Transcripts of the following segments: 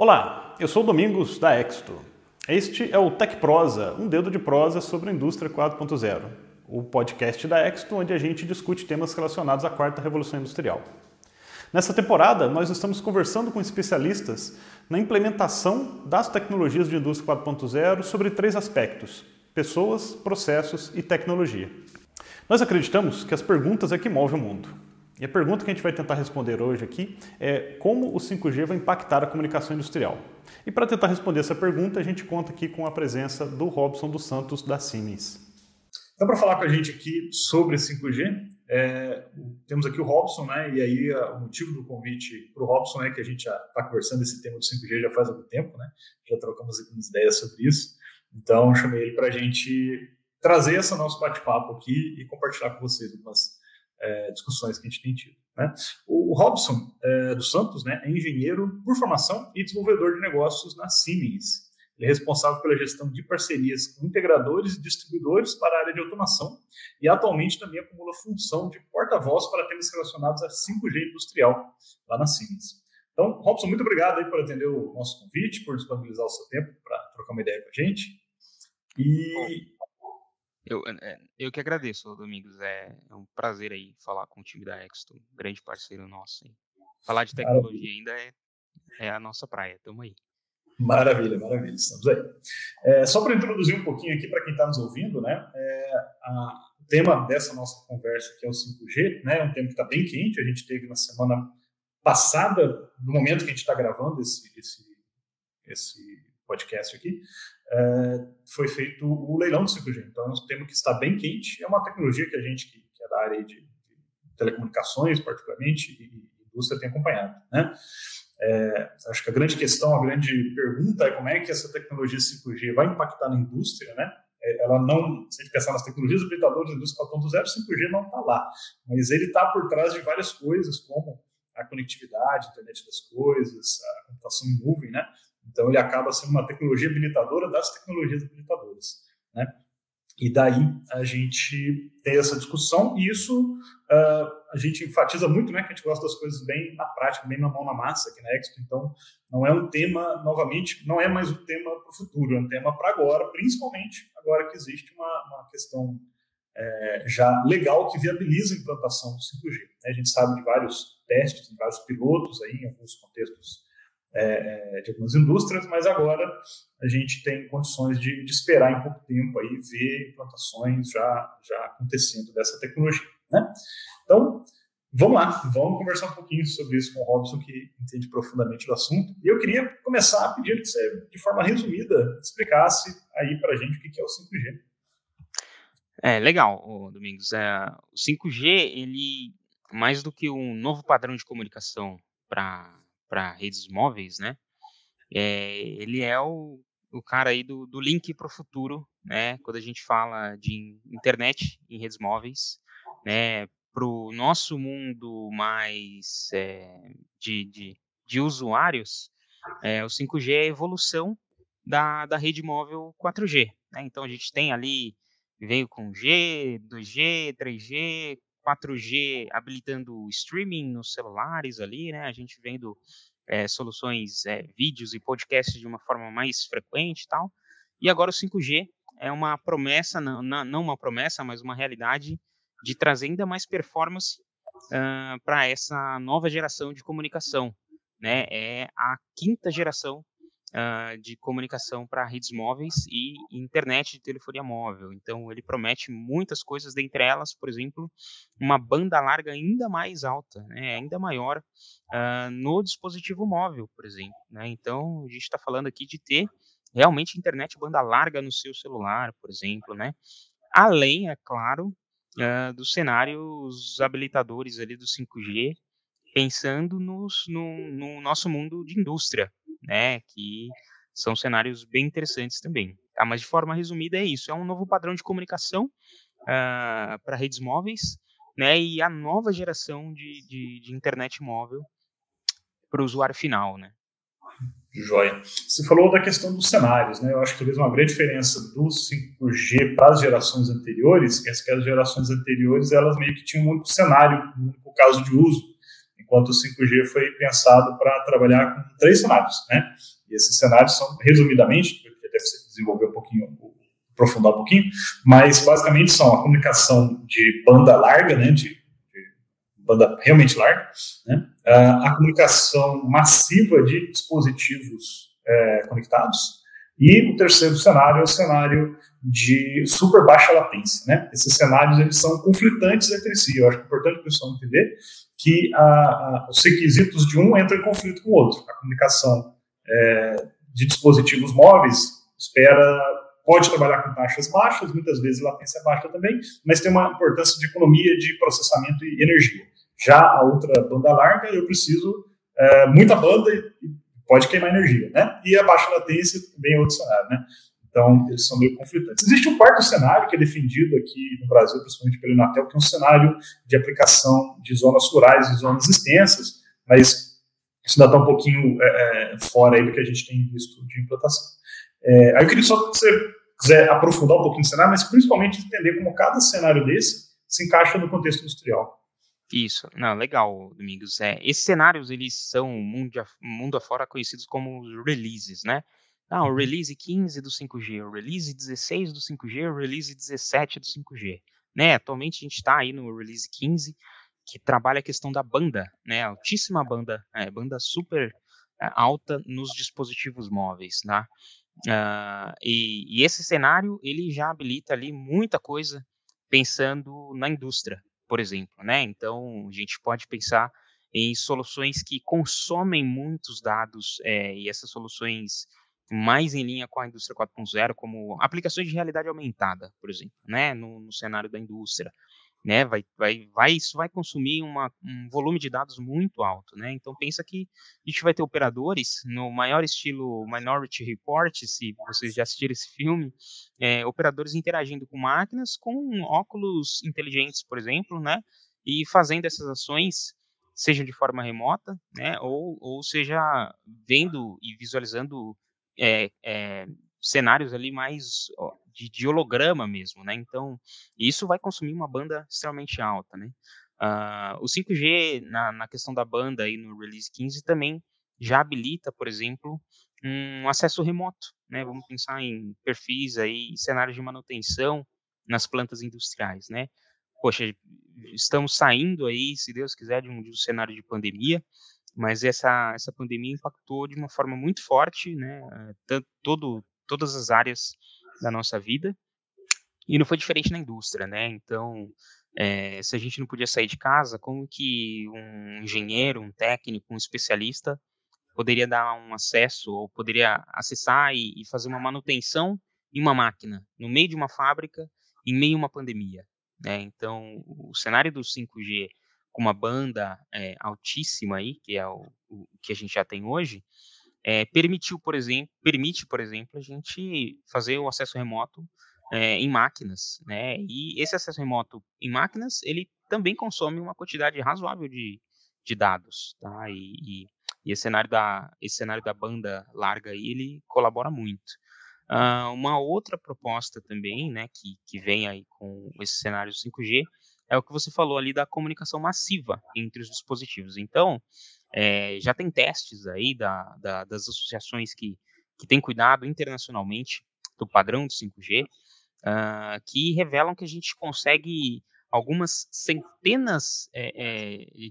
Olá, eu sou o Domingos da Exto. Este é o Tech Prosa, um dedo de prosa sobre a indústria 4.0, o podcast da Exto onde a gente discute temas relacionados à quarta revolução industrial. Nessa temporada, nós estamos conversando com especialistas na implementação das tecnologias de indústria 4.0 sobre 3 aspectos: pessoas, processos e tecnologia. Nós acreditamos que as perguntas é que movem o mundo. E a pergunta que a gente vai tentar responder hoje aqui é como o 5G vai impactar a comunicação industrial. E para tentar responder essa pergunta, a gente conta aqui com a presença do Robson dos Santos, da Siemens. Então, para falar com a gente aqui sobre 5G, temos aqui o Robson, né? E aí o motivo do convite para o Robson é que a gente já está conversando esse tema do 5G já faz algum tempo, né? Já trocamos algumas ideias sobre isso. Então, chamei ele para a gente trazer esse nosso bate-papo aqui e compartilhar com vocês algumas discussões que a gente tem tido, né? O Robson dos Santos, né, é engenheiro por formação e desenvolvedor de negócios na Siemens. Ele é responsável pela gestão de parcerias com integradores e distribuidores para a área de automação e atualmente também acumula função de porta-voz para temas relacionados a 5G industrial lá na Siemens. Então, Robson, muito obrigado aí por atender o nosso convite, por disponibilizar o seu tempo para trocar uma ideia com a gente. Eu que agradeço, Domingos. É um prazer aí falar com o time da Exto, grande parceiro nosso. Falar de tecnologia ainda é a nossa praia. Tamo aí. Maravilha, estamos aí. Só para introduzir um pouquinho aqui para quem está nos ouvindo, né? O tema dessa nossa conversa aqui é o 5G, né? É um tema que está bem quente. A gente teve na semana passada, no momento que a gente está gravando esse podcast aqui, foi feito o leilão do 5G. Então é um tema que está bem quente. É uma tecnologia que a gente que é da área de telecomunicações, particularmente, e indústria tem acompanhado, né? Acho que a grande questão, a grande pergunta é como é que essa tecnologia 5G vai impactar na indústria, né? Ela não, se a gente pensar nas tecnologias habilitadoras da indústria 4.0, 5G não está lá, mas ele está por trás de várias coisas, como a conectividade, a internet das coisas, a computação em nuvem, né? Então ele acaba sendo uma tecnologia habilitadora das tecnologias habilitadoras, né? E daí a gente tem essa discussão e isso a gente enfatiza muito, né, que a gente gosta das coisas bem na prática, bem na mão na massa aqui na Expo. Então não é um tema, novamente, não é mais um tema para o futuro, é um tema para agora, principalmente agora que existe uma questão já legal que viabiliza a implantação do 5G. A gente sabe de vários testes, de vários pilotos aí, em alguns contextos de algumas indústrias, mas agora a gente tem condições de esperar em pouco tempo aí ver implantações já acontecendo dessa tecnologia, né? Então, vamos lá, vamos conversar um pouquinho sobre isso com o Robson, que entende profundamente do assunto. E eu queria começar pedindo que você, de forma resumida, explicasse aí para a gente o que é o 5G. Legal, Domingos. O 5G, ele, mais do que um novo padrão de comunicação para redes móveis, né? Ele é o cara aí do link para o futuro, né? Quando a gente fala de internet em redes móveis, né? Para o nosso mundo mais de usuários, o 5G é a evolução da rede móvel 4G, né? Então a gente tem ali, veio com G, 2G, 3G, 4G habilitando o streaming nos celulares ali, né? A gente vendo soluções, vídeos e podcasts de uma forma mais frequente e tal. E agora o 5G é uma promessa, não uma promessa, mas uma realidade de trazer ainda mais performance para essa nova geração de comunicação, né? É a 5ª geração de comunicação para redes móveis e internet de telefonia móvel. Então, ele promete muitas coisas, dentre elas, por exemplo, uma banda larga ainda mais alta, né, ainda maior no dispositivo móvel, por exemplo, né? Então, a gente está falando aqui de ter realmente internet banda larga no seu celular, por exemplo, né? Além, é claro, dos cenários habilitadores ali do 5G, pensando no nosso mundo de indústria, né, que são cenários bem interessantes também. Mas de forma resumida é isso, é um novo padrão de comunicação para redes móveis, né, e a nova geração de internet móvel para o usuário final, né. Joia. Você falou da questão dos cenários, né? Eu acho que talvez uma grande diferença do 5G para as gerações anteriores é que as gerações anteriores elas meio que tinham um único cenário, um único caso de uso, enquanto o 5G foi pensado para trabalhar com 3 cenários, né? E esses cenários são, resumidamente, eu até desenvolver um pouquinho, aprofundar um pouquinho, mas basicamente são a comunicação de banda larga, né, de banda realmente larga, né, a comunicação massiva de dispositivos conectados, e o terceiro cenário é o cenário de super baixa latência, né? Esses cenários eles são conflitantes entre si. Eu acho que é importante o pessoal entender que os requisitos de um entram em conflito com o outro. A comunicação de dispositivos móveis pode trabalhar com taxas baixas, muitas vezes latência baixa também, mas tem uma importância de economia de processamento e energia. Já a outra banda larga, eu preciso muita banda e pode queimar energia, né? E a baixa latência também é outro cenário, né? Então, eles são meio conflitantes. Existe um quarto cenário que é defendido aqui no Brasil, principalmente pelo Inatel, que é um cenário de aplicação de zonas rurais e zonas extensas, mas isso ainda está um pouquinho fora aí do que a gente tem visto de implantação. Aí eu queria só que você quiser aprofundar um pouquinho o cenário, mas principalmente entender como cada cenário desse se encaixa no contexto industrial. Isso, não, legal, Domingos. Esses cenários, eles são mundo afora conhecidos como releases, né? O release 15 do 5G, o release 16 do 5G, o release 17 do 5G, né? Atualmente a gente está aí no release 15, que trabalha a questão da banda, né? Altíssima banda, banda super alta nos dispositivos móveis, né? E esse cenário, ele já habilita ali muita coisa pensando na indústria, por exemplo, né? Então, a gente pode pensar em soluções que consomem muitos dados e essas soluções mais em linha com a indústria 4.0, como aplicações de realidade aumentada, por exemplo, né? No cenário da indústria, né? Isso vai consumir um volume de dados muito alto, né? Então, pensa que a gente vai ter operadores no maior estilo Minority Report, se vocês já assistiram esse filme, operadores interagindo com máquinas com óculos inteligentes, por exemplo, né? E fazendo essas ações, seja de forma remota, né? Ou seja, vendo e visualizando cenários ali mais de holograma mesmo, né? Então, isso vai consumir uma banda extremamente alta, né? O 5G, na questão da banda aí no Release 15, também já habilita, por exemplo, um acesso remoto, né? Vamos pensar em perfis aí, cenários de manutenção nas plantas industriais, né? Poxa, estamos saindo aí, se Deus quiser, de um cenário de pandemia, mas essa pandemia impactou de uma forma muito forte, né? Todas as áreas da nossa vida, e não foi diferente na indústria, né? Então, se a gente não podia sair de casa, como que um engenheiro, um técnico, um especialista poderia dar um acesso ou poderia acessar e fazer uma manutenção em uma máquina, no meio de uma fábrica, em meio a uma pandemia, né? Então, o cenário do 5G com uma banda altíssima aí, que é o que a gente já tem hoje, permite, por exemplo, a gente fazer o acesso remoto em máquinas, né? E esse acesso remoto em máquinas, ele também consome uma quantidade razoável de dados, tá? E esse cenário da banda larga aí, ele colabora muito. Uma outra proposta também, né, que vem aí com esse cenário 5G, é o que você falou ali da comunicação massiva entre os dispositivos. Então, já tem testes aí das associações que têm cuidado internacionalmente do padrão do 5G, que revelam que a gente consegue algumas centenas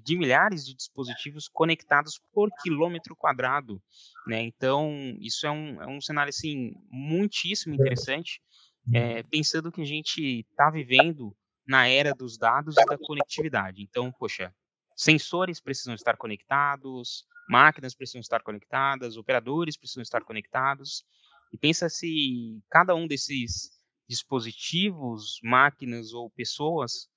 de milhares de dispositivos conectados por quilômetro quadrado, né? Então, isso é um cenário assim, muitíssimo interessante, pensando que a gente está vivendo na era dos dados e da conectividade. Então, poxa, sensores precisam estar conectados, máquinas precisam estar conectadas, operadores precisam estar conectados, e pensa se cada um desses dispositivos, máquinas ou pessoas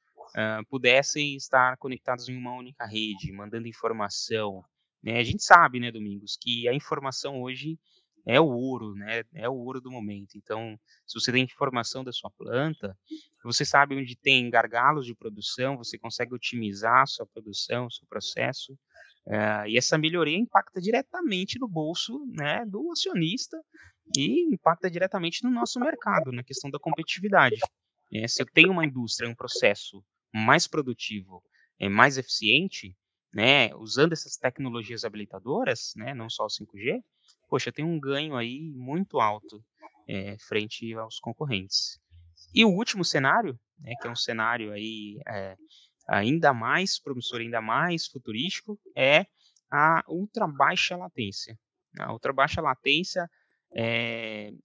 pudessem estar conectados em uma única rede, mandando informação, né? A gente sabe, né, Domingos, que a informação hoje é o ouro, né? É o ouro do momento. Então, se você tem informação da sua planta, você sabe onde tem gargalos de produção, você consegue otimizar a sua produção, o seu processo, e essa melhoria impacta diretamente no bolso, né, do acionista e impacta diretamente no nosso mercado, na questão da competitividade. Se eu tenho uma indústria, um processo mais produtivo, mais eficiente, né, usando essas tecnologias habilitadoras, né, não só o 5G, poxa, tem um ganho aí muito alto frente aos concorrentes. E o último cenário, né, que é um cenário aí ainda mais promissor, ainda mais futurístico, é a ultra baixa latência. A ultra baixa latência,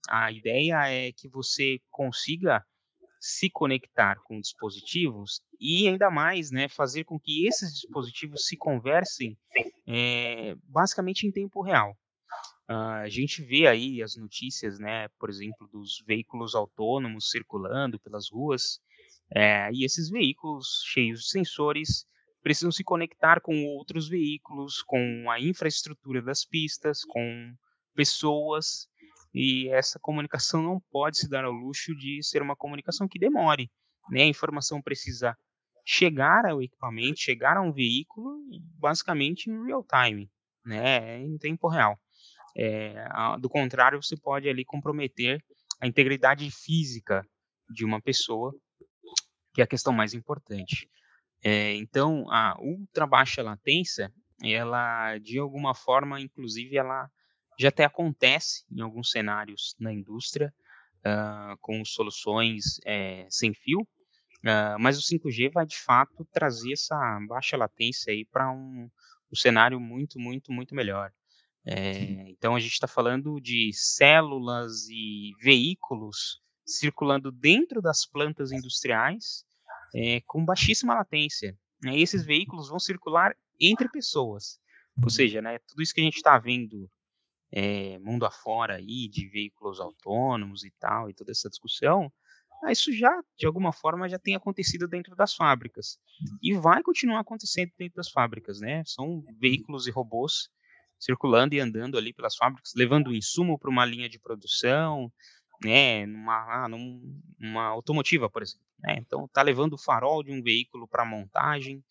a ideia é que você consiga se conectar com dispositivos e ainda mais, né, fazer com que esses dispositivos se conversem basicamente em tempo real. A gente vê aí as notícias, né, por exemplo, dos veículos autônomos circulando pelas ruas, e esses veículos cheios de sensores precisam se conectar com outros veículos, com a infraestrutura das pistas, com pessoas, e essa comunicação não pode se dar ao luxo de ser uma comunicação que demore, né? A informação precisa chegar ao equipamento, chegar a um veículo, basicamente em real time, né? Em tempo real. Do contrário, você pode ali comprometer a integridade física de uma pessoa, que é a questão mais importante. Então, a ultra baixa latência, ela, de alguma forma, inclusive, ela já até acontece em alguns cenários na indústria, com soluções sem fio, mas o 5G vai, de fato, trazer essa baixa latência aí para um cenário muito, muito, muito melhor. Então, a gente está falando de células e veículos circulando dentro das plantas industriais com baixíssima latência, né? E esses veículos vão circular entre pessoas. Ou seja, né, tudo isso que a gente está vendo mundo afora aí, de veículos autônomos e tal, e toda essa discussão, isso já, de alguma forma, já tem acontecido dentro das fábricas. E vai continuar acontecendo dentro das fábricas, né? São veículos e robôs circulando e andando ali pelas fábricas, levando insumo para uma linha de produção, né? Numa automotiva, por exemplo. Né? Então, está levando o farol de um veículo para montagem,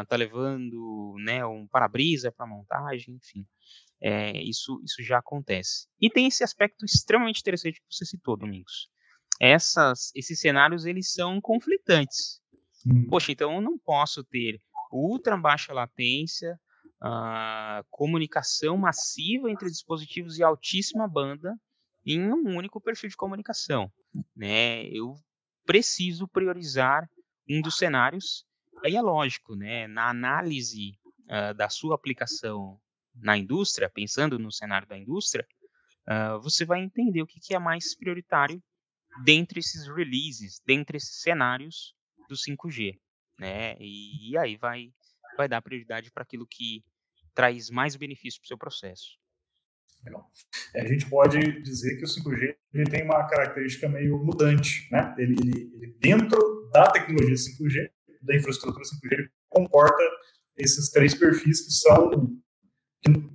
está levando, né, um para-brisa para montagem, enfim. Isso já acontece. E tem esse aspecto extremamente interessante que você citou, Domingos. Esses cenários, eles são conflitantes. Poxa, então eu não posso ter ultra baixa latência, comunicação massiva entre dispositivos e altíssima banda em um único perfil de comunicação, né? Eu preciso priorizar um dos cenários. Aí é lógico, né? Na análise da sua aplicação na indústria, pensando no cenário da indústria, você vai entender o que é mais prioritário dentre esses releases, dentre esses cenários do 5G, né? E aí vai dar prioridade para aquilo que traz mais benefício para o seu processo. Legal. A gente pode dizer que o 5G ele tem uma característica meio mudante, né? Ele dentro da tecnologia 5G, da infraestrutura 5G, ele comporta esses três perfis que são,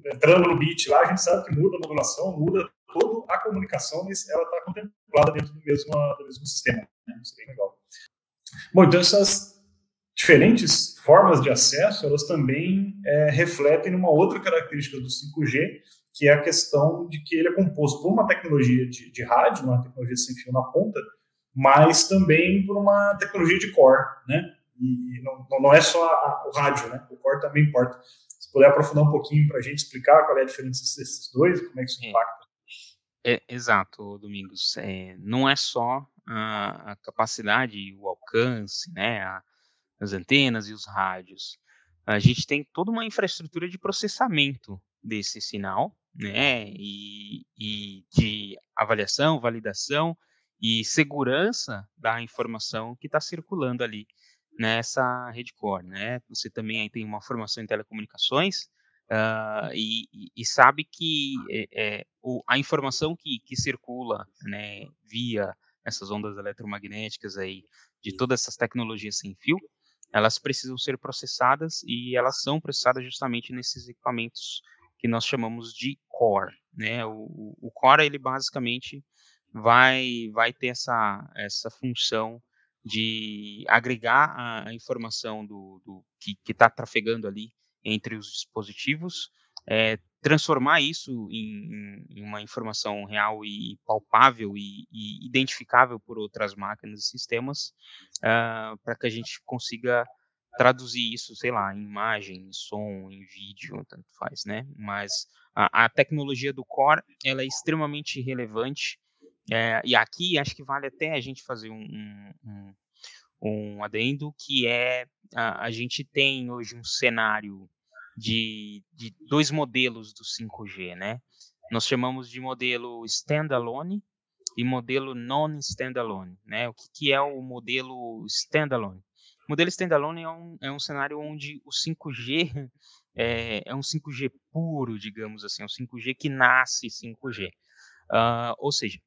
entrando no bit lá, a gente sabe que muda a modulação, muda toda a comunicação, mas ela está contemplada dentro do mesmo sistema. Né? Isso é bem legal. Bom, então essas diferentes formas de acesso, elas também refletem numa outra característica do 5G, que é a questão de que ele é composto por uma tecnologia de rádio, uma tecnologia sem fio na ponta, mas também por uma tecnologia de core, né? E não é só o rádio, né? O core também importa. Se puder aprofundar um pouquinho para a gente explicar qual é a diferença desses dois, como é que isso impacta. Exato, Domingos. Não é só a capacidade, o alcance, né? As antenas e os rádios. A gente tem toda uma infraestrutura de processamento desse sinal, né? E de avaliação, validação e segurança da informação que está circulando ali nessa rede core, né? Você também aí tem uma formação em telecomunicações e sabe que a informação que circula, né, via essas ondas eletromagnéticas aí de todas essas tecnologias sem fio, elas precisam ser processadas e elas são processadas justamente nesses equipamentos que nós chamamos de core, né? O core, ele basicamente vai ter essa função de agregar a informação do que está trafegando ali entre os dispositivos, transformar isso em uma informação real e palpável e identificável por outras máquinas e sistemas, para que a gente consiga traduzir isso, sei lá, em imagem, em som, em vídeo, tanto faz, né? Mas a tecnologia do Core, ela é extremamente relevante, e aqui acho que vale até a gente fazer um adendo, que é a gente tem hoje um cenário de 2 modelos do 5G, né? Nós chamamos de modelo standalone e modelo non-standalone, né? O que é o modelo standalone? O modelo standalone é um cenário onde o 5G é um 5G puro, digamos assim, é um 5G que nasce 5G. Ou seja,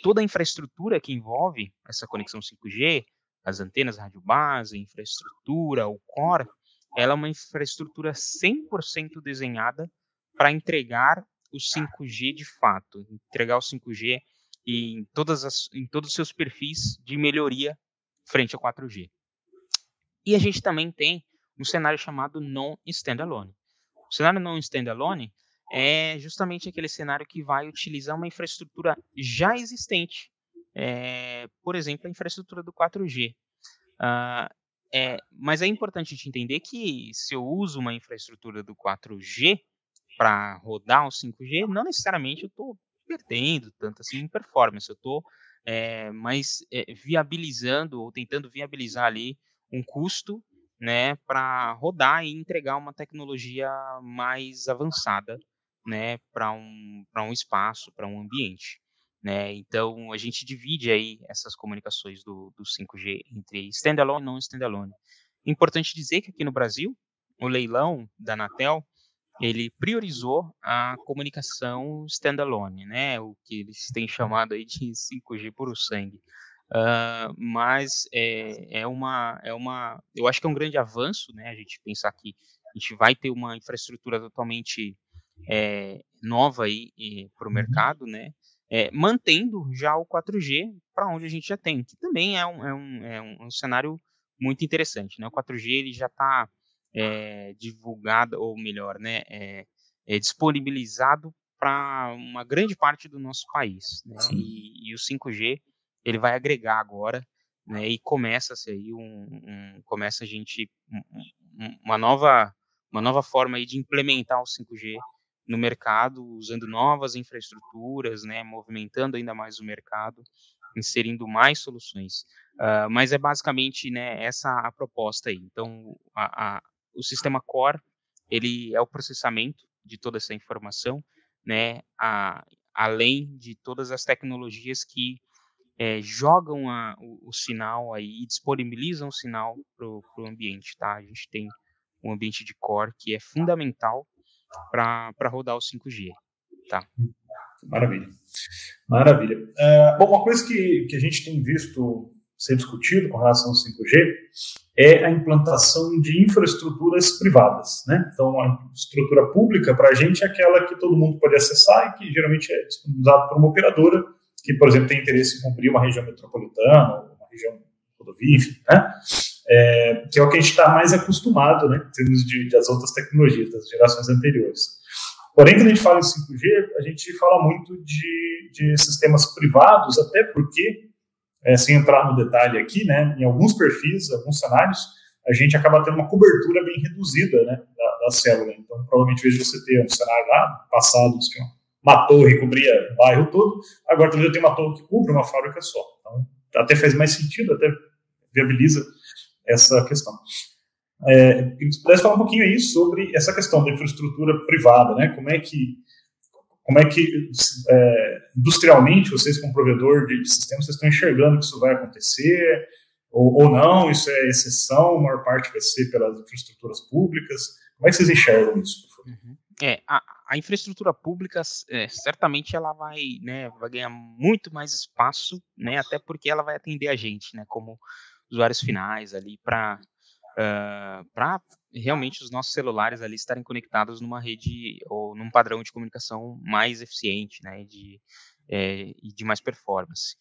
toda a infraestrutura que envolve essa conexão 5G, as antenas rádio base, a infraestrutura, o core, ela é uma infraestrutura 100% desenhada para entregar o 5G de fato, entregar o 5G em todos os seus perfis de melhoria frente ao 4G. E a gente também tem um cenário chamado non-standalone. O cenário non-standalone é justamente aquele cenário que vai utilizar uma infraestrutura já existente, por exemplo, a infraestrutura do 4G. Mas é importante a gente entender que se eu uso uma infraestrutura do 4G para rodar o 5G, não necessariamente eu estou perdendo tanto assim em performance, eu estou viabilizando ou tentando viabilizar ali um custo, né, para rodar e entregar uma tecnologia mais avançada, né, para um espaço, para um ambiente, né? Então a gente divide aí essas comunicações do 5G entre standalone e não standalone. Importante dizer que aqui no Brasil, o leilão da Anatel, ele priorizou a comunicação standalone, né? O que eles têm chamado aí de 5G puro sangue. Mas eu acho que é um grande avanço, né? A gente pensar que a gente vai ter uma infraestrutura totalmente nova aí para o mercado, né? Mantendo já o 4G para onde a gente já tem, que também é um cenário muito interessante, né? O 4G ele já está divulgado, ou melhor, né, disponibilizado para uma grande parte do nosso país, né? E o 5G ele vai agregar agora, né? E começa-se aí começa a gente uma nova forma aí de implementar o 5G no mercado, usando novas infraestruturas, né? Movimentando ainda mais o mercado, inserindo mais soluções. Mas é basicamente, né, essa a proposta aí. Então, o sistema Core, ele é o processamento de toda essa informação, né, além de todas as tecnologias que jogam o sinal aí e disponibilizam o sinal para o ambiente, tá? A gente tem um ambiente de Core que é fundamental para rodar o 5G, tá? Maravilha. Maravilha. Bom, uma coisa que a gente tem visto ser discutido com relação ao 5G é a implantação de infraestruturas privadas, né? Então, a estrutura pública, para a gente, é aquela que todo mundo pode acessar e que geralmente é disponibilizada por uma operadora que, por exemplo, tem interesse em cumprir uma região metropolitana, uma região rodovia, enfim, né? Que é o que a gente está mais acostumado, né, em termos das outras tecnologias, das gerações anteriores. Porém, quando a gente fala em 5G, a gente fala muito de sistemas privados, até porque, sem entrar no detalhe aqui, né, em alguns perfis, alguns cenários, a gente acaba tendo uma cobertura bem reduzida, né, da célula. Então, provavelmente, em vez de você ter um cenário lá, passado, que uma torre cobria o bairro todo, agora talvez eu tenha uma torre que cubra uma fábrica só. Então, até faz mais sentido, até viabiliza essa questão. Queria que você pudesse falar um pouquinho aí sobre essa questão da infraestrutura privada, né? Como é que industrialmente vocês, como provedor de sistemas, vocês estão enxergando que isso vai acontecer ou não? Isso é exceção? A maior parte vai ser pelas infraestruturas públicas? Como é que vocês enxergam isso? A infraestrutura pública, certamente ela vai ganhar muito mais espaço, né? Até porque ela vai atender a gente, né? Como usuários finais ali para realmente os nossos celulares ali estarem conectados numa rede ou num padrão de comunicação mais eficiente, né, e de mais performance.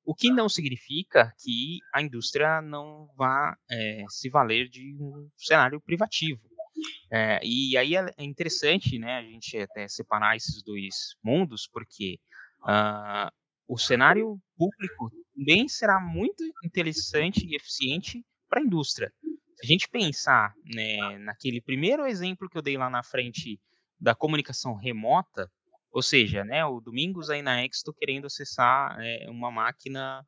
O que não significa que a indústria não vá se valer de um cenário privativo. E aí é interessante, né, a gente até separar esses dois mundos, porque o cenário público também será muito interessante e eficiente para a indústria, Se a gente pensar, né, naquele primeiro exemplo que eu dei lá na frente da comunicação remota, ou seja, né, o Domingos aí na Exto querendo acessar uma máquina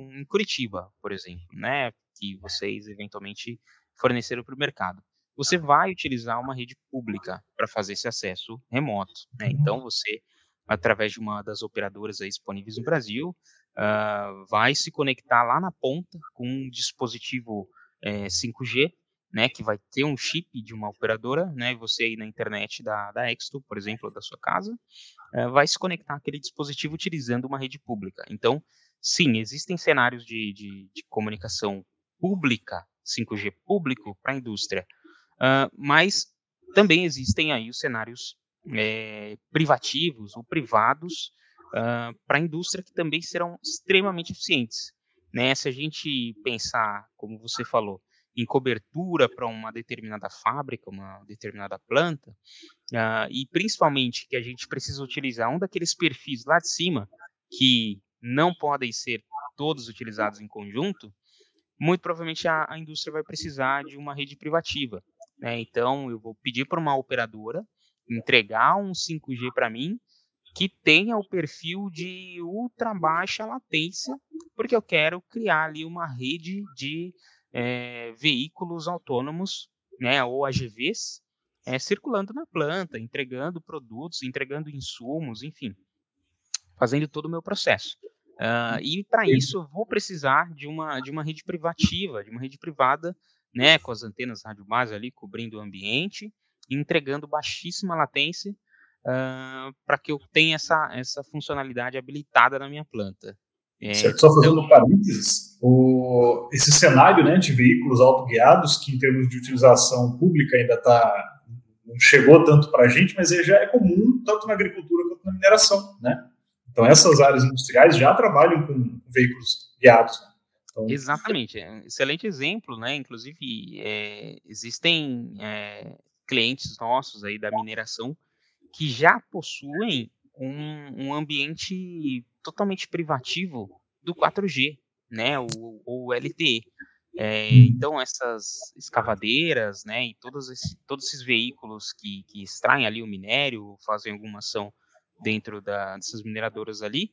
em Curitiba, por exemplo, né, que vocês eventualmente forneceram para o mercado. Você vai utilizar uma rede pública para fazer esse acesso remoto, né? Então você, através de uma das operadoras aí disponíveis no Brasil, vai se conectar lá na ponta com um dispositivo 5G, né, que vai ter um chip de uma operadora, né, você aí na internet da Exto, por exemplo, da sua casa, vai se conectar àquele dispositivo utilizando uma rede pública. Então, sim, existem cenários de comunicação pública, 5G público para a indústria, mas também existem aí os cenários privativos ou privados para a indústria que também serão extremamente eficientes, né? Se a gente pensar, como você falou, em cobertura para uma determinada fábrica, uma determinada planta, e principalmente que a gente precisa utilizar um daqueles perfis lá de cima que não podem ser todos utilizados em conjunto, muito provavelmente a indústria vai precisar de uma rede privativa, né? Então, eu vou pedir para uma operadora entregar um 5G para mim que tenha o perfil de ultra baixa latência, porque eu quero criar ali uma rede de veículos autônomos, né, ou AGVs, circulando na planta, entregando produtos, entregando insumos, enfim, fazendo todo o meu processo. E para isso eu vou precisar de uma rede privativa, de uma rede privada, né, com as antenas rádio base ali cobrindo o ambiente, entregando baixíssima latência, para que eu tenha essa funcionalidade habilitada na minha planta. Certo. Só fazendo um parênteses, esse cenário, né, de veículos autoguiados, que em termos de utilização pública ainda não chegou tanto para a gente, mas ele já é comum tanto na agricultura quanto na mineração, né? Então essas áreas industriais já trabalham com veículos guiados. Né? Então, exatamente, excelente exemplo, né? Inclusive existem clientes nossos aí da mineração que já possuem um ambiente totalmente privativo do 4G, né, ou LTE. Então, essas escavadeiras, né, e todos esses veículos que extraem ali o minério, fazem alguma ação dentro dessas mineradoras ali,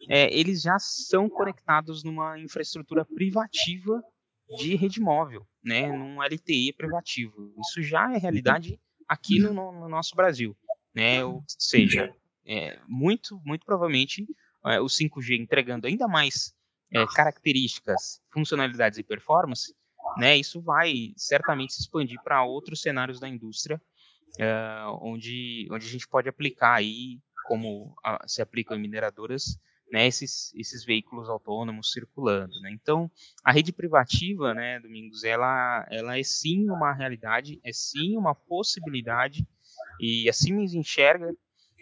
eles já são conectados numa infraestrutura privativa de rede móvel, né, num LTE privativo. Isso já é realidade aqui no nosso Brasil, né, ou seja, muito provavelmente o 5G entregando ainda mais características, funcionalidades e performance, né, isso vai certamente se expandir para outros cenários da indústria, onde a gente pode aplicar aí, como se aplicam em mineradoras, né, esses veículos autônomos circulando, né? Então, a rede privativa, né, Domingos, ela é sim uma realidade, é sim uma possibilidade, e assim me enxerga,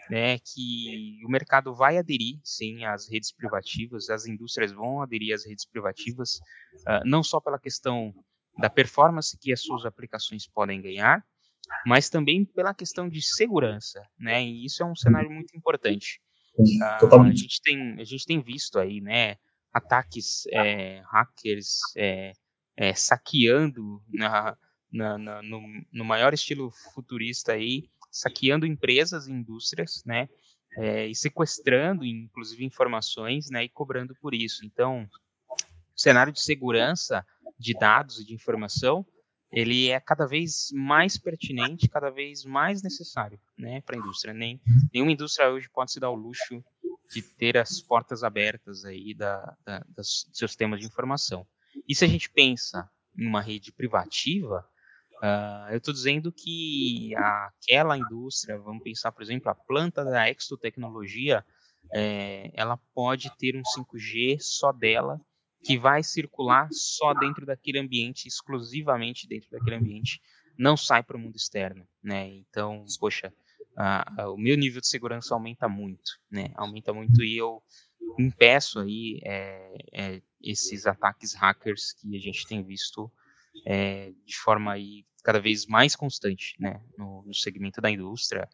né, que o mercado vai aderir, sim, às redes privativas, as indústrias vão aderir às redes privativas, não só pela questão da performance que as suas aplicações podem ganhar, mas também pela questão de segurança, né, e isso é um cenário muito importante. A gente tem visto aí, né, ataques hackers saqueando no maior estilo futurista aí, saqueando empresas e indústrias, né, e sequestrando, inclusive, informações, né, e cobrando por isso. Então, o cenário de segurança de dados e de informação, ele é cada vez mais pertinente, cada vez mais necessário, né, para a indústria. Nenhuma indústria hoje pode se dar o luxo de ter as portas abertas aí dos seus sistemas de informação. E se a gente pensa em uma rede privativa, eu estou dizendo que aquela indústria, vamos pensar, por exemplo, a planta da Exto Tecnologia, ela pode ter um 5G só dela, que vai circular só dentro daquele ambiente, exclusivamente dentro daquele ambiente, não sai para o mundo externo, né? Então, poxa, o meu nível de segurança aumenta muito, né? Aumenta muito, e eu impeço aí esses ataques hackers que a gente tem visto de forma aí cada vez mais constante, né, no segmento da indústria,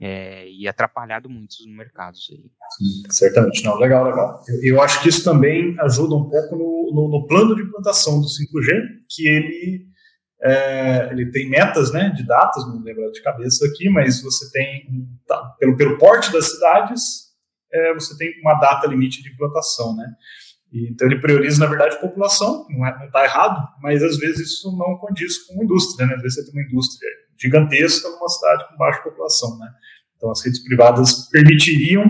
e atrapalhado muitos mercados aí. Certamente, não, legal, legal. Eu acho que isso também ajuda um pouco no plano de implantação do 5G, que ele tem metas, né, de datas, não lembro de cabeça aqui, mas você tem, pelo porte das cidades, você tem uma data limite de implantação, né? Então ele prioriza, na verdade, a população, não está errado, mas às vezes isso não condiz com a indústria, né? Às vezes você tem uma indústria gigantesca numa cidade com baixa população, né? Então as redes privadas permitiriam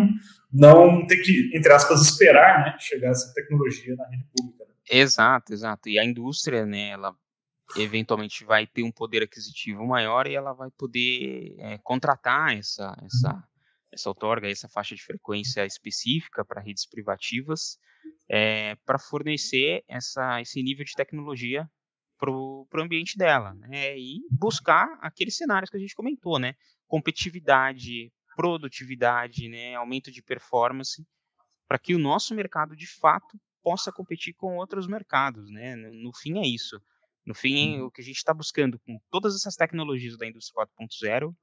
não ter que, entre aspas, esperar, né, chegar essa tecnologia na rede pública. Né? Exato. E a indústria, né, ela eventualmente vai ter um poder aquisitivo maior e ela vai poder contratar essa outorga, essa faixa de frequência específica para redes privativas, para fornecer esse nível de tecnologia para o ambiente dela, né, e buscar aqueles cenários que a gente comentou, né, competitividade, produtividade, né, aumento de performance, para que o nosso mercado, de fato, possa competir com outros mercados, né? No fim é isso. No fim, o que a gente está buscando com todas essas tecnologias da indústria 4.0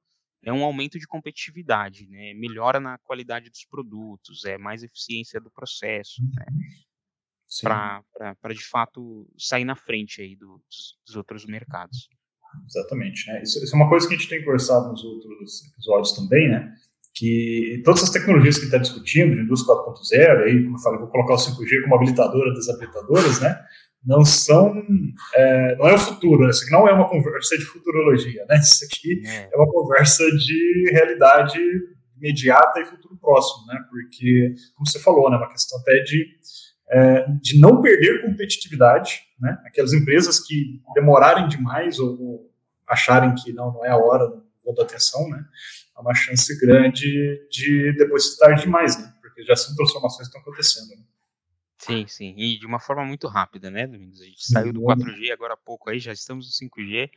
é um aumento de competitividade, né? Melhora na qualidade dos produtos, mais eficiência do processo, né? Para de fato sair na frente aí dos outros mercados. Exatamente, né? Isso é uma coisa que a gente tem conversado nos outros episódios também, né? Que todas as tecnologias que está discutindo, de indústria 4.0, aí, como eu falei, vou colocar o 5G como habilitadora das habilitadoras, né? Não é o futuro, né? Isso aqui não é uma conversa de futurologia, né? Isso aqui é uma conversa de realidade imediata e futuro próximo, né? Porque, como você falou, né? Uma questão até de não perder competitividade, né? Aquelas empresas que demorarem demais ou acharem que não é a hora, não vou dar atenção, né? Há uma chance grande de depois se tarde demais, né? Porque já são transformações que estão acontecendo. Né? Sim, e de uma forma muito rápida, né, Domingos? A gente saiu do 4G agora há pouco, aí já estamos no 5G,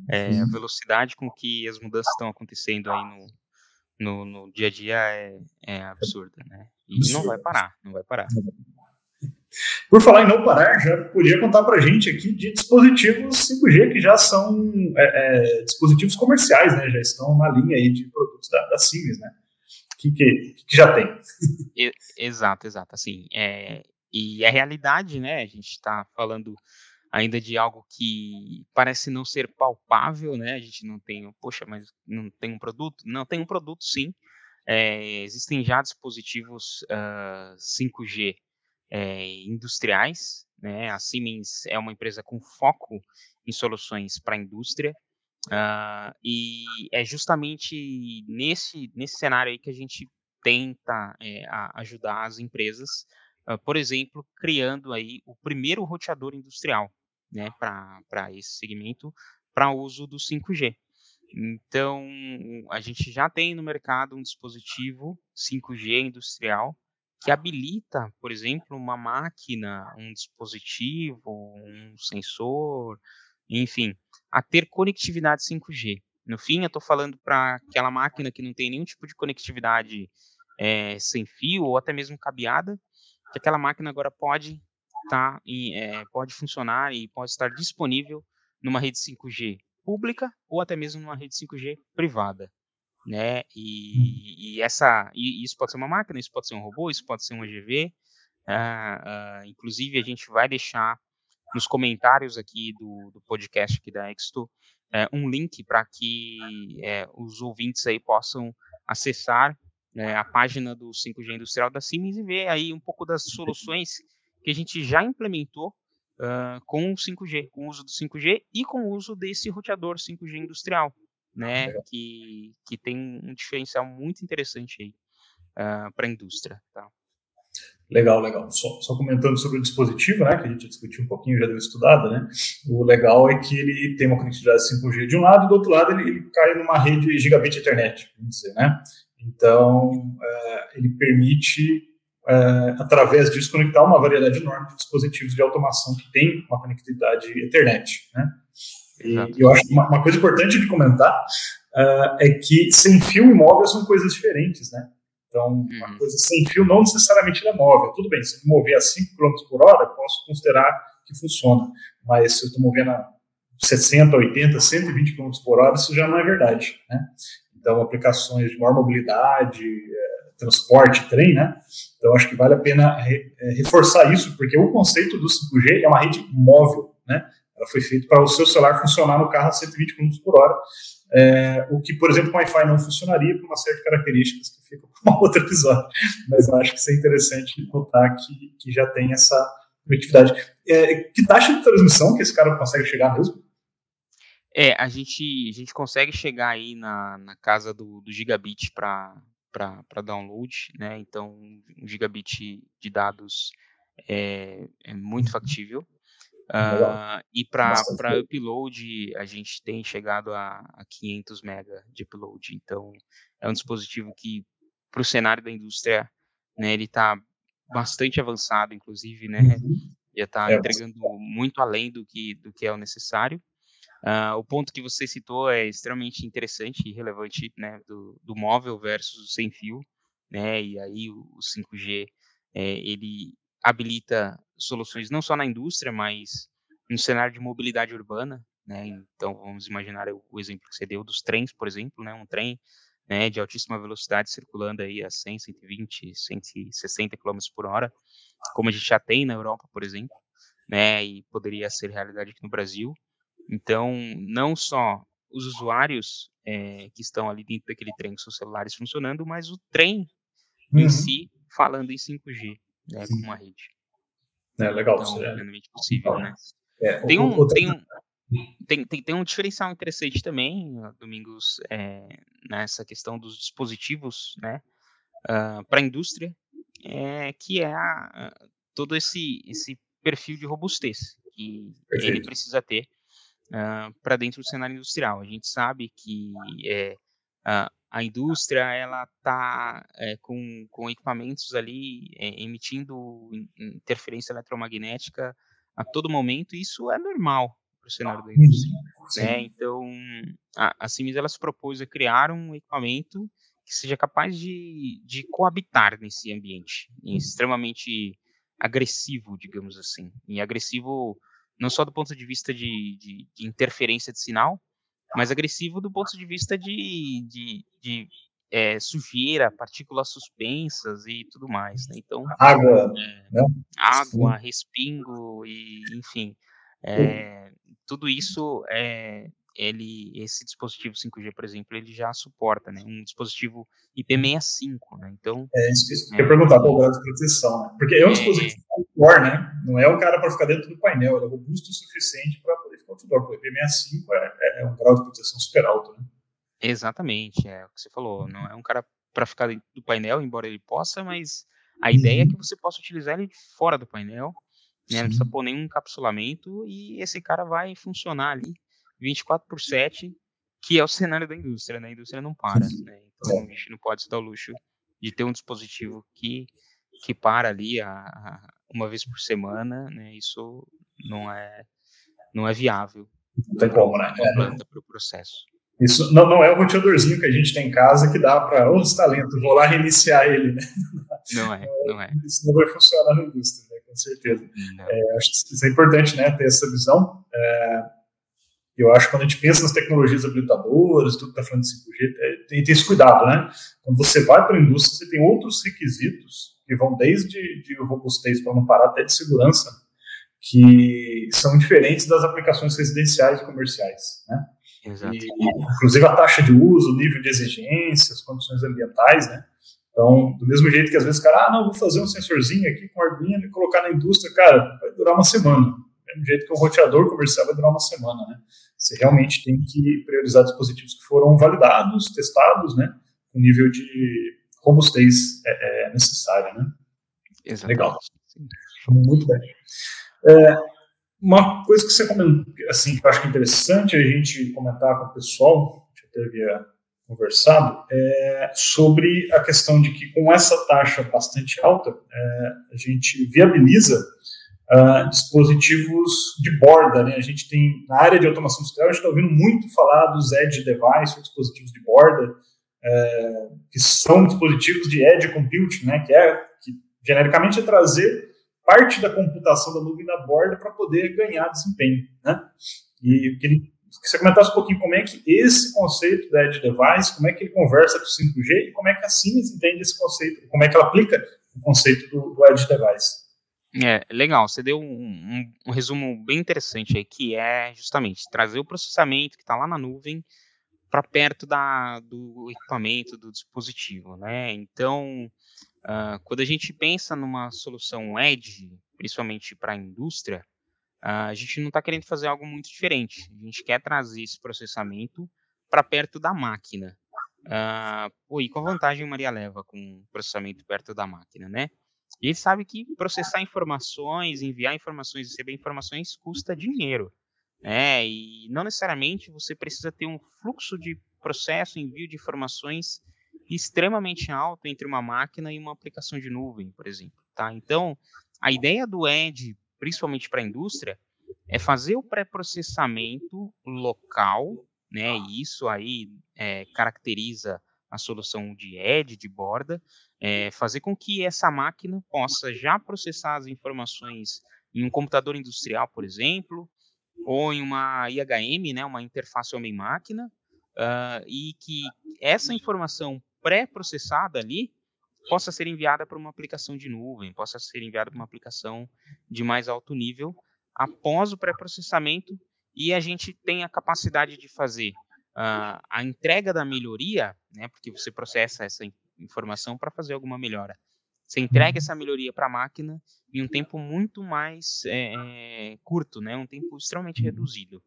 a velocidade com que as mudanças estão acontecendo aí no dia a dia é absurda, né? E não vai parar. Por falar em não parar, já podia contar para a gente aqui de dispositivos 5G que já são dispositivos comerciais, né? Já estão na linha aí de produtos da Siemens, né? Que já tem. Exato, assim, e a realidade, né? A gente está falando ainda de algo que parece não ser palpável, né? A gente não tem, mas não tem um produto? Não, tem um produto sim. Existem já dispositivos 5G industriais, né? A Siemens é uma empresa com foco em soluções para a indústria, e é justamente nesse cenário aí que a gente tenta ajudar as empresas, por exemplo, criando aí o primeiro roteador industrial, né, para esse segmento, para uso do 5G. Então, a gente já tem no mercado um dispositivo 5G industrial que habilita, por exemplo, uma máquina, um dispositivo, um sensor, enfim, a ter conectividade 5G. No fim, eu estou falando para aquela máquina que não tem nenhum tipo de conectividade sem fio ou até mesmo cabeada, que aquela máquina agora pode funcionar e pode estar disponível numa rede 5G pública ou até mesmo numa rede 5G privada. Né? E isso pode ser uma máquina, isso pode ser um robô, isso pode ser um AGV. Inclusive, a gente vai deixar nos comentários aqui do podcast aqui da Exto um link para que os ouvintes aí possam acessar a página do 5G Industrial da Siemens e ver aí um pouco das soluções que a gente já implementou com o 5G, com o uso do 5G e com o uso desse roteador 5G industrial. Né, que tem um diferencial muito interessante aí para a indústria. Tá? Legal. Só comentando sobre o dispositivo, né, que a gente discutiu um pouquinho, já deu estudado, né? O legal é que ele tem uma conectividade 5G de um lado e do outro lado ele cai numa rede gigabit Ethernet, vamos dizer, né? Então, ele permite, através disso, conectar uma variedade enorme de dispositivos de automação que tem uma conectividade Ethernet, né? E eu acho que uma coisa importante de comentar é que sem fio e móvel são coisas diferentes, né? Então, uma coisa sem fio não necessariamente é móvel. Tudo bem, se eu mover a 5 km por hora, eu posso considerar que funciona. Mas se eu estou movendo a 60, 80, 120 km por hora, isso já não é verdade, né? Então, aplicações de maior mobilidade, transporte, trem, né? Então, acho que vale a pena reforçar isso, porque o conceito do 5G é uma rede móvel, né? Ela foi feita para o seu celular funcionar no carro a 120 km por hora, o que, por exemplo, com Wi-Fi não funcionaria por uma série de características que ficam para um outro episódio. Mas eu acho que isso é interessante notar que já tem essa conectividade. Que taxa de transmissão que esse cara consegue chegar mesmo? A gente consegue chegar aí na casa do gigabit para download, né? Então, 1 gigabit de dados é muito factível. E para upload, a gente tem chegado a 500 MB de upload. Então, é um dispositivo que, para o cenário da indústria, né, ele está bastante avançado, inclusive, né? Já está entregando muito além do que é o necessário. O ponto que você citou é extremamente interessante e relevante, né, do móvel versus o sem fio, né? E aí o 5G ele habilita soluções não só na indústria, mas no cenário de mobilidade urbana, né? Então vamos imaginar o exemplo que você deu dos trens, por exemplo, né? Um trem, né, de altíssima velocidade circulando aí a 100, 120, 160 km por hora, como a gente já tem na Europa, por exemplo, né? E poderia ser realidade aqui no Brasil. Então, não só os usuários que estão ali dentro daquele trem com seus celulares funcionando, mas o trem em si falando em 5G, né, como uma rede. Legal. Então, é plenamente possível, né? Tem um diferencial interessante também, Domingos, nessa questão dos dispositivos, né, para a indústria, que é todo esse perfil de robustez que ele precisa ter para dentro do cenário industrial. A gente sabe que a indústria ela está com equipamentos ali emitindo interferência eletromagnética a todo momento, e isso é normal para o cenário da indústria, né? Então, a Siemens ela se propôs a criar um equipamento que seja capaz de coabitar nesse ambiente extremamente agressivo, digamos assim, e agressivo não só do ponto de vista de interferência de sinal, mas agressivo do ponto de vista de sujeira, partículas suspensas e tudo mais, né? Então, água, né? Água, respingo e, enfim, tudo isso esse dispositivo 5G, por exemplo, ele já suporta, né? Um dispositivo IP65, né? Então, isso que eu ia perguntar qual o grau de proteção, né? Porque é um dispositivo outdoor, né? Não é um cara para ficar dentro do painel, ele é robusto o suficiente para poder ficar outdoor. O IP65 é um grau de proteção super alto, né? Exatamente, é o que você falou. Não é um cara para ficar dentro do painel, embora ele possa, mas a ideia é que você possa utilizar ele fora do painel, né? Não precisa pôr nenhum encapsulamento e esse cara vai funcionar ali 24/7, que é o cenário da indústria, né? A indústria não para, né? Então a gente não pode se dar o luxo de ter um dispositivo que para ali uma vez por semana, né? Isso não é viável. Não tem como, né? Para o processo. Isso não é o roteadorzinho que a gente tem em casa que dá para, os talentos, vou lá reiniciar ele, né? Não é. Isso não vai funcionar na indústria, né? Com certeza. Acho que isso é importante, né? Ter essa visão. Eu acho que quando a gente pensa nas tecnologias habilitadoras, tudo que está falando de 5G, tem esse cuidado, né? Quando você vai para a indústria, você tem outros requisitos que vão desde robustez para não parar até de segurança, que são diferentes das aplicações residenciais e comerciais, né? Inclusive a taxa de uso, o nível de exigência, as condições ambientais, né? Então, do mesmo jeito que às vezes o cara, vou fazer um sensorzinho aqui com Arduino e colocar na indústria, cara, vai durar uma semana. Do mesmo jeito que um roteador comercial vai durar uma semana, né? Você realmente tem que priorizar dispositivos que foram validados, testados, né? Com nível de robustez necessário, né? Exatamente. Legal. Muito bem. Uma coisa que você comentou, assim, que eu acho que é interessante a gente comentar com o pessoal, que já havia conversado, sobre a questão de que com essa taxa bastante alta, a gente viabiliza dispositivos de borda, né? A gente tem, na área de automação industrial, a gente está ouvindo muito falar dos edge device, dispositivos de borda, que são dispositivos de edge computing, né? Que genericamente é trazer parte da computação da nuvem na borda para poder ganhar desempenho, né? E o que ele você comentasse um pouquinho como é que esse conceito da Edge Device, como é que ele conversa com o 5G e como é que a Siemens entende esse conceito, como é que ela aplica o conceito do Edge Device. Legal, você deu um resumo bem interessante aí, que é justamente trazer o processamento que está lá na nuvem para perto do equipamento, do dispositivo, né? Então, quando a gente pensa numa solução Edge, principalmente para a indústria, a gente não está querendo fazer algo muito diferente. A gente quer trazer esse processamento para perto da máquina. E qual a vantagem Maria leva com processamento perto da máquina, né? E ele sabe que processar informações, enviar informações, receber informações custa dinheiro, né? E não necessariamente você precisa ter um fluxo de processo, envio de informações extremamente alto entre uma máquina e uma aplicação de nuvem, por exemplo, tá? Então, a ideia do Edge, principalmente para a indústria, é fazer o pré-processamento local, né? E isso aí caracteriza a solução de Edge, de borda, fazer com que essa máquina possa já processar as informações em um computador industrial, por exemplo, ou em uma IHM, né, uma interface homem-máquina, e que essa informação pré-processada ali possa ser enviada para uma aplicação de nuvem, possa ser enviada para uma aplicação de mais alto nível após o pré-processamento, e a gente tem a capacidade de fazer a entrega da melhoria, né, porque você processa essa informação para fazer alguma melhora. Você entrega essa melhoria para a máquina em um tempo muito mais curto, né, um tempo extremamente reduzido.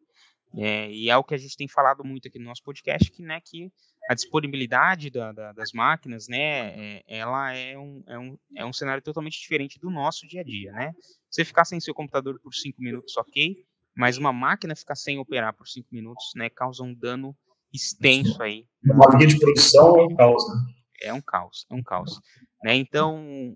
E é o que a gente tem falado muito aqui no nosso podcast, que a disponibilidade das máquinas, né, ela é um cenário totalmente diferente do nosso dia a dia, né? Você ficar sem seu computador por 5 minutos, ok, mas uma máquina ficar sem operar por 5 minutos, né, causa um dano extenso aí. Uma linha de produção é um caos, né? É um caos. Né? Então,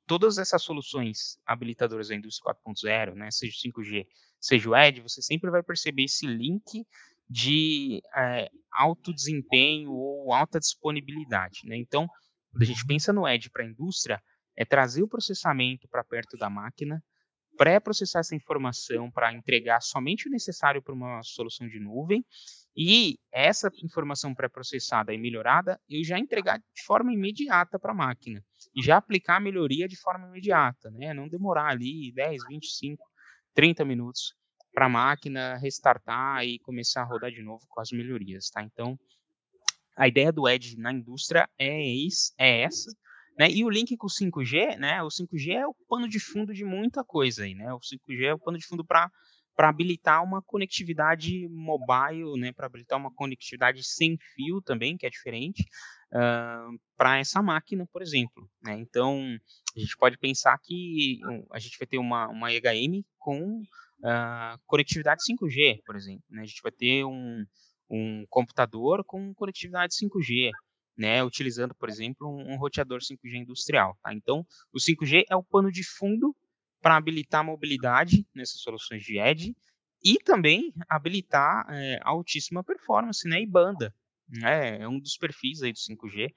todas essas soluções habilitadoras da indústria 4.0, né, seja o 5G, seja o Edge, você sempre vai perceber esse link de alto desempenho ou alta disponibilidade. Né? Então, quando a gente pensa no Edge para a indústria, é trazer o processamento para perto da máquina, pré-processar essa informação para entregar somente o necessário para uma solução de nuvem, e essa informação pré-processada e melhorada, eu já entregar de forma imediata para a máquina. E já aplicar a melhoria de forma imediata, né? Não demorar ali 10, 25, 30 minutos para a máquina restartar e começar a rodar de novo com as melhorias, tá? Então, a ideia do Edge na indústria é essa, né? E o link com o 5G, né? O 5G é o pano de fundo de muita coisa aí, né? O 5G é o pano de fundo para habilitar uma conectividade mobile, né, para habilitar uma conectividade sem fio também, que é diferente, para essa máquina, por exemplo. Né? Então, a gente pode pensar que a gente vai ter uma EHM com conectividade 5G, por exemplo. Né? A gente vai ter um computador com conectividade 5G, né, utilizando, por exemplo, um roteador 5G industrial. Tá? Então, o 5G é o pano de fundo para habilitar a mobilidade nessas soluções de Edge e também habilitar altíssima performance, né, e banda. Né, é um dos perfis aí do 5G,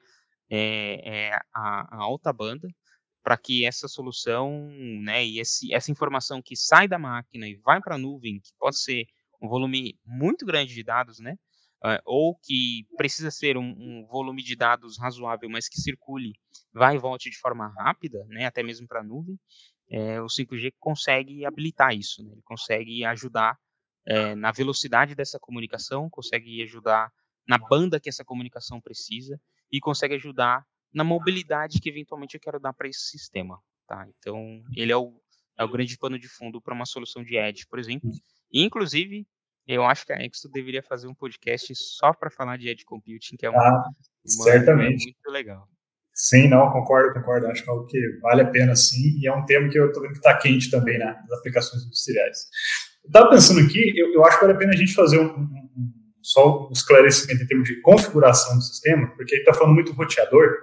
a alta banda, para que essa solução, né, e essa informação que sai da máquina e vai para a nuvem, que pode ser um volume muito grande de dados, né, ou que precisa ser um volume de dados razoável, mas que circule, vai e volte de forma rápida, né, até mesmo para a nuvem, o 5G consegue habilitar isso, né? Ele consegue ajudar na velocidade dessa comunicação, consegue ajudar na banda que essa comunicação precisa e consegue ajudar na mobilidade que eventualmente eu quero dar para esse sistema. Tá? Então, ele é o grande pano de fundo para uma solução de Edge, por exemplo. E, inclusive, eu acho que a Exto deveria fazer um podcast só para falar de Edge Computing, que é certamente. muito legal. Sim, não, concordo. Acho que é algo que vale a pena, sim, e é um tema que eu estou vendo que está quente também, né, nas aplicações industriais. Eu estava pensando aqui, eu acho que vale a pena a gente fazer só um esclarecimento em termos de configuração do sistema, porque a gente está falando muito do roteador,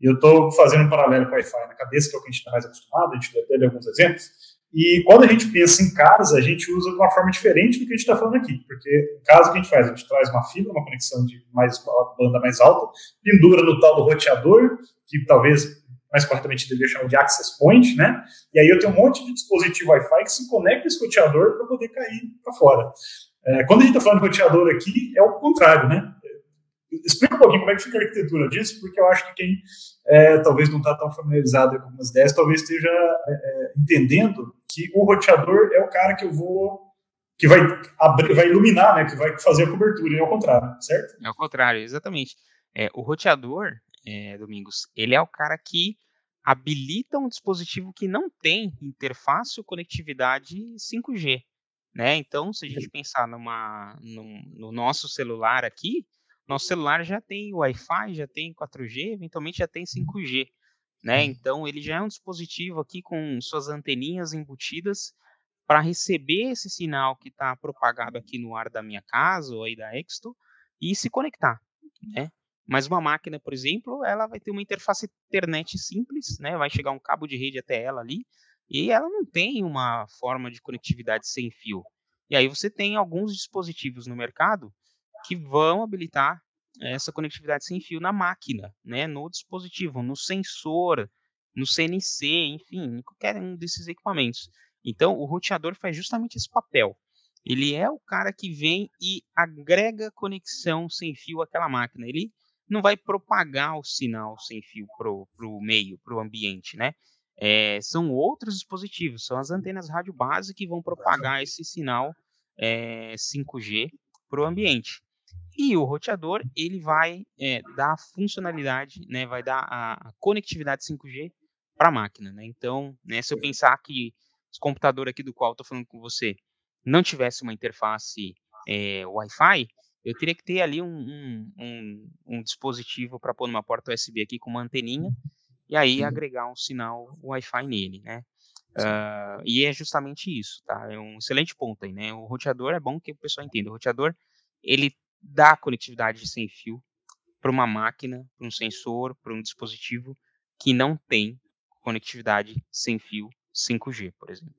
e eu estou fazendo um paralelo com o Wi-Fi na cabeça, que é o que a gente está mais acostumado, a gente vai ter alguns exemplos, e quando a gente pensa em casa, a gente usa de uma forma diferente do que a gente está falando aqui, porque no caso, o que a gente faz? A gente traz uma fibra, uma conexão de banda mais alta, pendura no tal do roteador, que talvez mais corretamente deveria chamar de access point, né? E aí eu tenho um monte de dispositivo Wi-Fi que se conecta a esse roteador para poder cair para fora. Quando a gente está falando de roteador aqui, é o contrário, né? Explica um pouquinho como é que fica a arquitetura disso, porque eu acho que quem talvez não está tão familiarizado com algumas ideias, talvez esteja entendendo que o roteador é o cara que vai abrir, vai iluminar, né? Que vai fazer a cobertura, e é o contrário, certo? É o contrário, exatamente. O roteador, Domingos, ele é o cara que habilita um dispositivo que não tem interface ou conectividade 5G. Né? Então, se a gente pensar no nosso celular aqui, nosso celular já tem Wi-Fi, já tem 4G, eventualmente já tem 5G. Né? Então, ele já é um dispositivo aqui com suas anteninhas embutidas para receber esse sinal que está propagado aqui no ar da minha casa ou aí da Exto e se conectar. Né? Mas uma máquina, por exemplo, ela vai ter uma interface internet simples, né? Vai chegar um cabo de rede até ela ali, e ela não tem uma forma de conectividade sem fio. E aí você tem alguns dispositivos no mercado que vão habilitar essa conectividade sem fio na máquina, né? No dispositivo, no sensor, no CNC, enfim, em qualquer um desses equipamentos. Então, o roteador faz justamente esse papel. Ele é o cara que vem e agrega conexão sem fio àquela máquina. Ele não vai propagar o sinal sem fio para o meio, para o ambiente, né? São outros dispositivos, são as antenas rádio base que vão propagar esse sinal 5G para o ambiente. E o roteador, ele vai dar a funcionalidade, né, vai dar a conectividade 5G para a máquina. Né? Então, né, se eu pensar que esse computador aqui do qual estou falando com você não tivesse uma interface Wi-Fi, eu teria que ter ali um dispositivo para pôr numa porta USB aqui com uma anteninha e aí agregar um sinal Wi-Fi nele, né? E é justamente isso, tá? É um excelente ponto aí, né? O roteador é bom que o pessoal entenda. O roteador, ele dá conectividade sem fio para uma máquina, para um sensor, para um dispositivo que não tem conectividade sem fio 5G, por exemplo.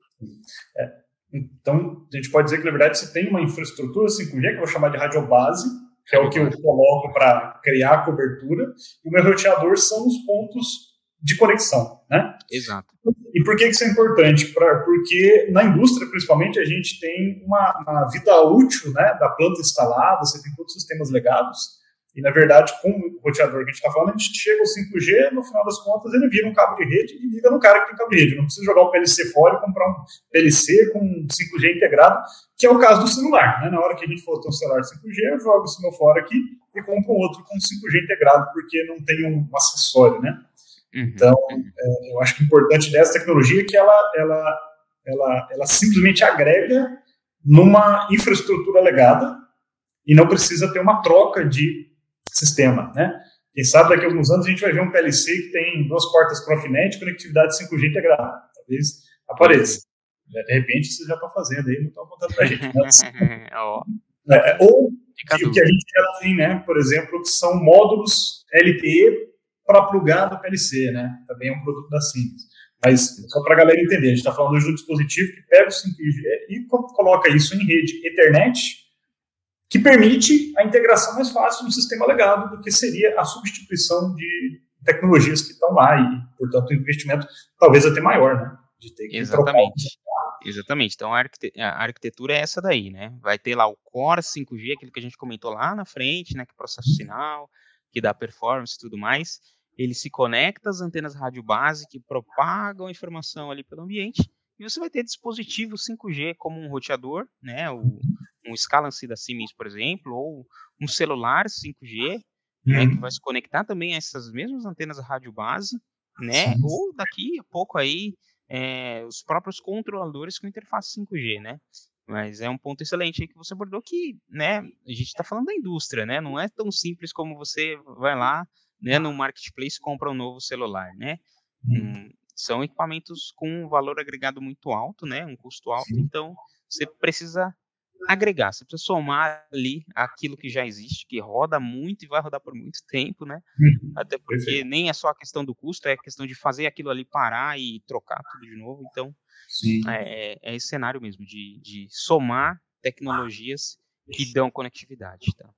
Então, a gente pode dizer que, na verdade, você tem uma infraestrutura 5G, que eu vou chamar de radiobase, que é o que eu coloco para criar a cobertura, e o meu roteador são os pontos de conexão, né? Exato. E por que isso é importante? Porque na indústria, principalmente, a gente tem uma vida útil, né, da planta instalada, você tem todos os sistemas legados, e, na verdade, com o roteador que a gente está falando, a gente chega ao 5G, no final das contas, ele vira um cabo de rede e liga no cara que tem cabo de rede. Não precisa jogar o PLC fora e comprar um PLC com 5G integrado, que é o caso do celular. Né? Na hora que a gente for ter um celular 5G, eu jogo o meu fora aqui e compro um outro com 5G integrado, porque não tem um acessório, né? Então, eu acho que o importante dessa tecnologia é que ela simplesmente agrega numa infraestrutura legada e não precisa ter uma troca de sistema, né? Quem sabe daqui a alguns anos a gente vai ver um PLC que tem 2 portas Profinet e conectividade 5G integrada. Talvez apareça. De repente vocês já estão fazendo aí, não estão contando pra gente. Ou o que a gente já tem, né? Por exemplo, que são módulos LTE para plugar no PLC, né? Também é um produto da Siemens. Mas só para a galera entender, a gente está falando de um dispositivo que pega o 5G e coloca isso em rede Ethernet, que permite a integração mais fácil no sistema legado do que seria a substituição de tecnologias que estão lá e, portanto, o investimento talvez até maior, né? De ter que Exatamente. Então, a arquitetura é essa daí, né? Vai ter lá o Core 5G, aquilo que a gente comentou lá na frente, né? Que processa o sinal, que dá performance e tudo mais. Ele se conecta às antenas rádio base que propagam a informação ali pelo ambiente. E você vai ter dispositivos 5G como um roteador, né? Um Scalance da Siemens, por exemplo, ou um celular 5G, né, que vai se conectar também a essas mesmas antenas rádio base, né? Ou daqui a pouco aí os próprios controladores com interface 5G, né? Mas é um ponto excelente aí que você abordou que, né, a gente está falando da indústria, né? Não é tão simples como você vai lá, né, no marketplace e compra um novo celular, né? São equipamentos com um valor agregado muito alto, né? Um custo alto, então você precisa agregar, você precisa somar ali aquilo que já existe, que roda muito e vai rodar por muito tempo, né? Até porque nem é só a questão do custo, é a questão de fazer aquilo ali parar e trocar tudo de novo. Então, é esse cenário mesmo, de somar tecnologias que dão conectividade. Tá?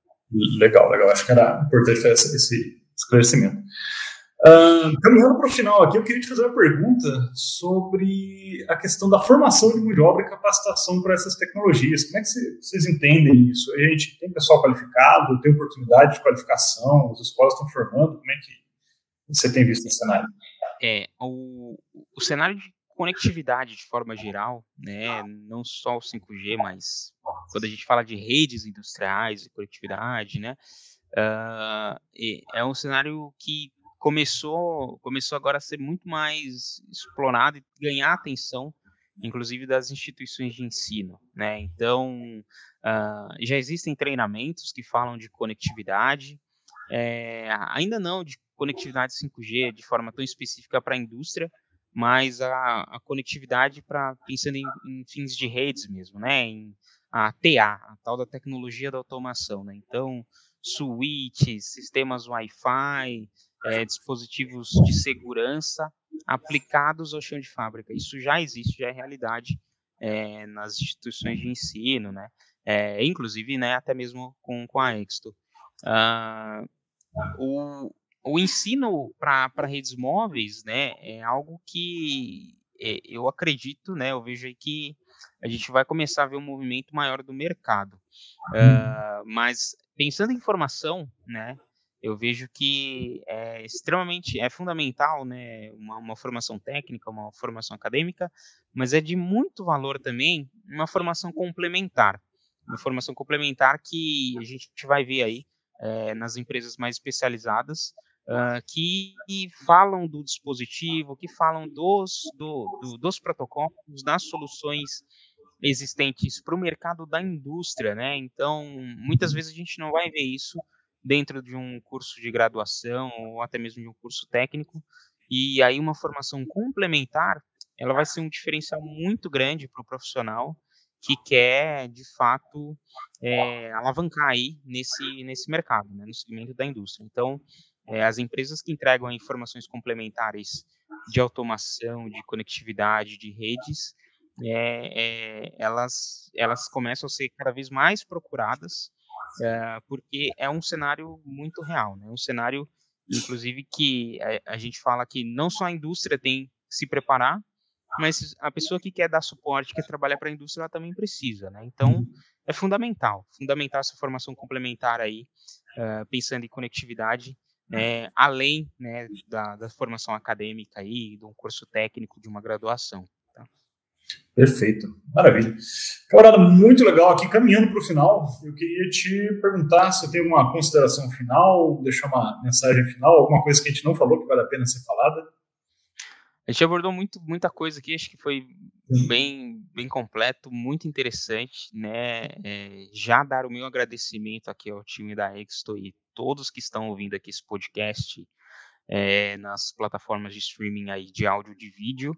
Legal. Acho que era importante esse esclarecimento. Caminhando para o final aqui, eu queria te fazer uma pergunta sobre a questão da formação de mão de obra e capacitação para essas tecnologias. Como é que vocês entendem isso? A gente tem pessoal qualificado, tem oportunidade de qualificação, as escolas estão formando, como é que você tem visto esse cenário? O cenário de conectividade de forma geral, né, não só o 5G, mas quando a gente fala de redes industriais e conectividade, né, é um cenário que começou agora a ser muito mais explorado e ganhar atenção, inclusive das instituições de ensino, né? Então, já existem treinamentos que falam de conectividade, ainda não de conectividade 5G de forma tão específica para a indústria, mas a conectividade pensando em fins de redes mesmo, né? Em a TA, a tal da tecnologia da automação, né? Então, switches, sistemas Wi-Fi, dispositivos de segurança aplicados ao chão de fábrica. Isso já existe, já é realidade nas instituições de ensino, né? Inclusive, né, até mesmo com a Exto. O ensino para redes móveis, né, é algo que eu acredito, né, eu vejo aí que a gente vai começar a ver um movimento maior do mercado. Mas pensando em formação, né, eu vejo que é fundamental, né, uma formação técnica, uma formação acadêmica, mas é de muito valor também uma formação complementar. Uma formação complementar que a gente vai ver aí nas empresas mais especializadas, que falam do dispositivo, que falam dos protocolos, das soluções existentes para o mercado da indústria, né? Então, muitas vezes a gente não vai ver isso dentro de um curso de graduação ou até mesmo de um curso técnico, e aí uma formação complementar, ela vai ser um diferencial muito grande para o profissional que quer, de fato, alavancar aí nesse mercado, né, no segmento da indústria. Então, as empresas que entregam informações complementares de automação, de conectividade, de redes, elas começam a ser cada vez mais procuradas, porque é um cenário muito real, né? Um cenário, inclusive, que a gente fala que não só a indústria tem que se preparar, mas a pessoa que quer dar suporte, quer trabalhar para a indústria, ela também precisa, né? Então, é fundamental essa formação complementar aí, pensando em conectividade, além, né, da formação acadêmica aí, de um curso técnico, de uma graduação. Tá? Perfeito, maravilha. Camarada, muito legal aqui, caminhando para o final, eu queria te perguntar se tem uma consideração final, deixar uma mensagem final, alguma coisa que a gente não falou que vale a pena ser falada. A gente abordou muita coisa aqui, acho que foi bem completo, muito interessante, né? Já dar o meu agradecimento aqui ao time da Exto e todos que estão ouvindo aqui esse podcast nas plataformas de streaming aí de áudio e de vídeo.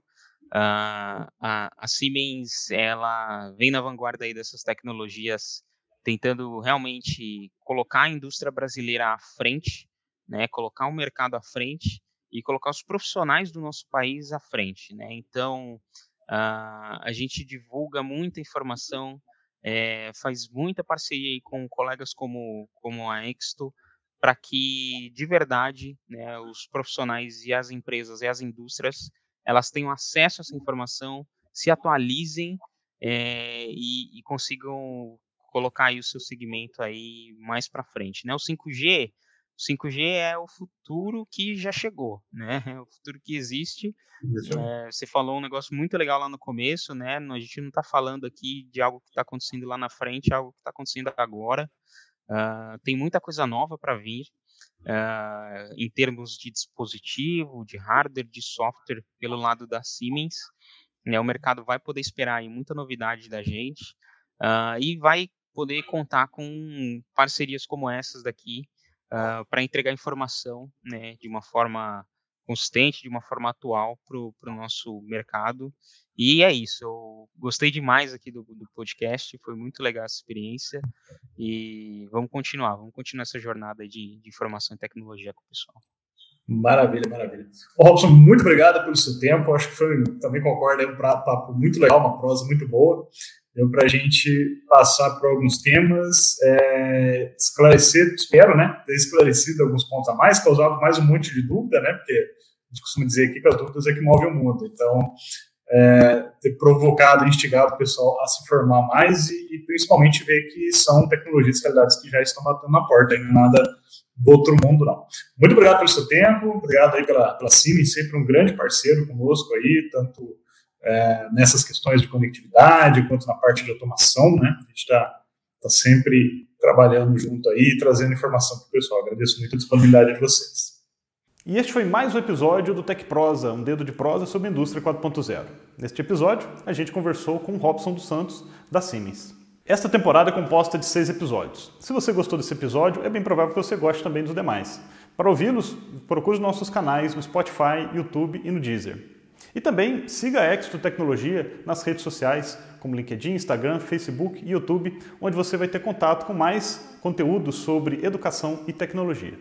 A Siemens, ela vem na vanguarda aí dessas tecnologias, tentando realmente colocar a indústria brasileira à frente, né? Colocar o mercado à frente e colocar os profissionais do nosso país à frente, né? Então, a gente divulga muita informação, faz muita parceria aí com colegas como a Exto, para que, de verdade, né, os profissionais e as empresas e as indústrias, elas tenham acesso a essa informação, se atualizem e consigam colocar aí o seu segmento aí mais para frente, né? O 5G é o futuro que já chegou, né? É o futuro que existe. Você falou um negócio muito legal lá no começo, né? A gente não está falando aqui de algo que está acontecendo lá na frente, é algo que está acontecendo agora. Tem muita coisa nova para vir, em termos de dispositivo, de hardware, de software, pelo lado da Siemens. Né? O mercado vai poder esperar aí muita novidade da gente e vai poder contar com parcerias como essas daqui, para entregar informação, né, de uma forma consistente, de uma forma atual para o nosso mercado. E é isso, eu gostei demais aqui do podcast, foi muito legal essa experiência e vamos continuar essa jornada de informação e tecnologia com o pessoal. Maravilha, maravilha. Robson, muito obrigado pelo seu tempo, acho que também concordo, é um papo muito legal, uma prosa muito boa. Deu para a gente passar por alguns temas, esclarecer, espero, né, ter esclarecido alguns pontos a mais, causado mais um monte de dúvida, né, porque a gente costuma dizer aqui que as dúvidas é que movem o mundo. Então, ter provocado, instigado o pessoal a se informar mais e principalmente ver que são tecnologias e realidades que já estão batendo na porta, não é nada do outro mundo, não. Muito obrigado pelo seu tempo, obrigado aí pela Siemens, sempre um grande parceiro conosco aí, tanto nessas questões de conectividade, quanto na parte de automação, né? A gente está sempre trabalhando junto aí, trazendo informação para o pessoal. Agradeço muito a disponibilidade de vocês. E este foi mais um episódio do Tech Prosa, um dedo de prosa sobre a indústria 4.0. Neste episódio, a gente conversou com o Robson dos Santos, da Siemens. Esta temporada é composta de 6 episódios. Se você gostou desse episódio, é bem provável que você goste também dos demais. Para ouvi-los, procure os nossos canais no Spotify, YouTube e no Deezer. E também siga a Exto Tecnologia nas redes sociais, como LinkedIn, Instagram, Facebook e YouTube, onde você vai ter contato com mais conteúdos sobre educação e tecnologia.